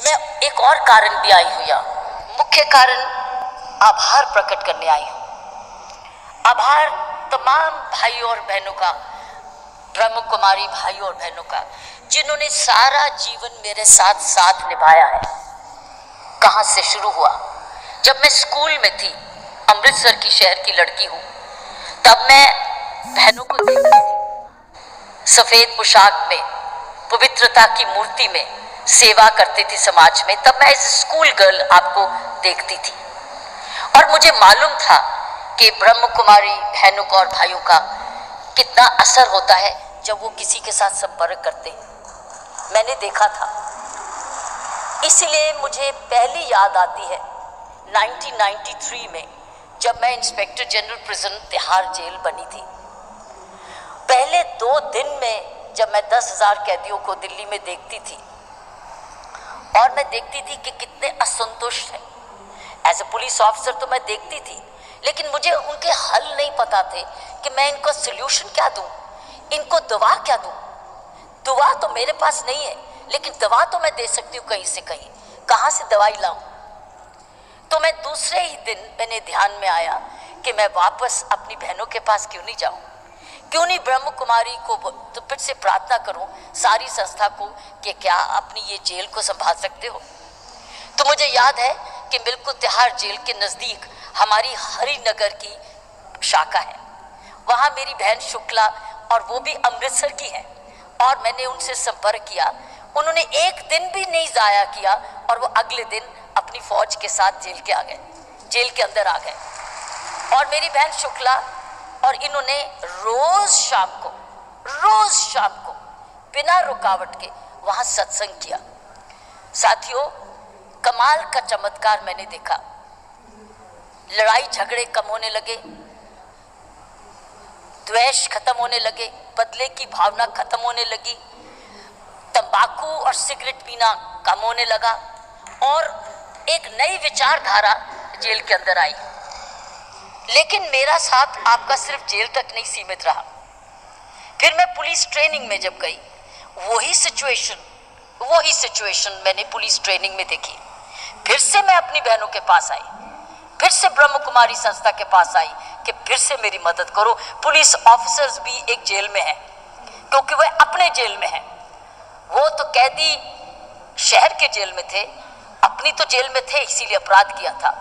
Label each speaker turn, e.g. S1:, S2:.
S1: मैं एक और कारण भी आई हूँ यहाँ। मुख्य कारण आभार प्रकट करने आई हूँ। आभार तमाम भाइयों और बहनों का, ब्रह्म कुमारी भाइयों और बहनों का, जिन्होंने सारा जीवन मेरे साथ साथ निभाया है। कहाँ से शुरू हुआ? जब मैं स्कूल में थी, अमृतसर की शहर की लड़की हूँ, तब मैं बहनों को देखती थी सफेद पोशाक में, पवित्रता की मूर्ति में सेवा करती थी समाज में। तब मैं एज स्कूल गर्ल आपको देखती थी और मुझे मालूम था कि ब्रह्म कुमारी बहनों का और भाइयों का कितना असर होता है जब वो किसी के साथ संपर्क करते हैं। मैंने देखा था, इसलिए मुझे पहली याद आती है 1993 में, जब मैं inspector general prison Tihar jail बनी थी। पहले 2 दिन में जब मैं 10,000 कैदियों को दिल्ली में देखती थी और मैं देखती थी कि कितने असंतुष्ट हैं। एज ए पुलिस ऑफिसर तो मैं देखती थी, लेकिन मुझे उनके हल नहीं पता थे कि मैं इनको सोल्यूशन क्या दूं, इनको दवा क्या दूं। दवा तो मेरे पास नहीं है, लेकिन दवा तो मैं दे सकती हूँ कहीं से कहीं। कहाँ से दवाई लाऊं? तो मैं दूसरे ही दिन मैंने ध्यान में आया कि मैं वापस अपनी बहनों के पास क्यों नहीं जाऊं, क्यों नहीं ब्रह्म कुमारी को तो फिर से प्रार्थना करूं, सारी संस्था को, कि क्या अपनी ये जेल को संभाल सकते हो। तो मुझे याद है कि बिल्कुल तिहाड़ जेल के नज़दीक हमारी हरिनगर की शाखा है। वहाँ मेरी बहन शुक्ला, और वो भी अमृतसर की है, और मैंने उनसे संपर्क किया। उन्होंने एक दिन भी नहीं ज़ाया किया और वो अगले दिन अपनी फौज के साथ जेल के अंदर आ गए। और मेरी बहन शुक्ला और इन्होंने रोज शाम को बिना रुकावट के वहाँ सत्संग किया। साथियों, कमाल का चमत्कार मैंने देखा। लड़ाई झगड़े कम होने लगे, द्वेष खत्म होने लगे, बदले की भावना खत्म होने लगी, तंबाकू और सिगरेट पीना कम होने लगा, और एक नई विचारधारा जेल के अंदर आई। लेकिन मेरा साथ आपका सिर्फ जेल तक नहीं सीमित रहा। फिर मैं पुलिस ट्रेनिंग में जब गई, वही सिचुएशन मैंने पुलिस ट्रेनिंग में देखी। फिर से मैं अपनी बहनों के पास आई, फिर से ब्रह्म कुमारी संस्था के पास आई कि फिर से मेरी मदद करो। पुलिस ऑफिसर्स भी एक जेल में हैं, क्योंकि वह अपने जेल में हैं। वो तो कैदी शहर के जेल में थे, अपनी तो जेल में थे, इसीलिए अपराध किया था।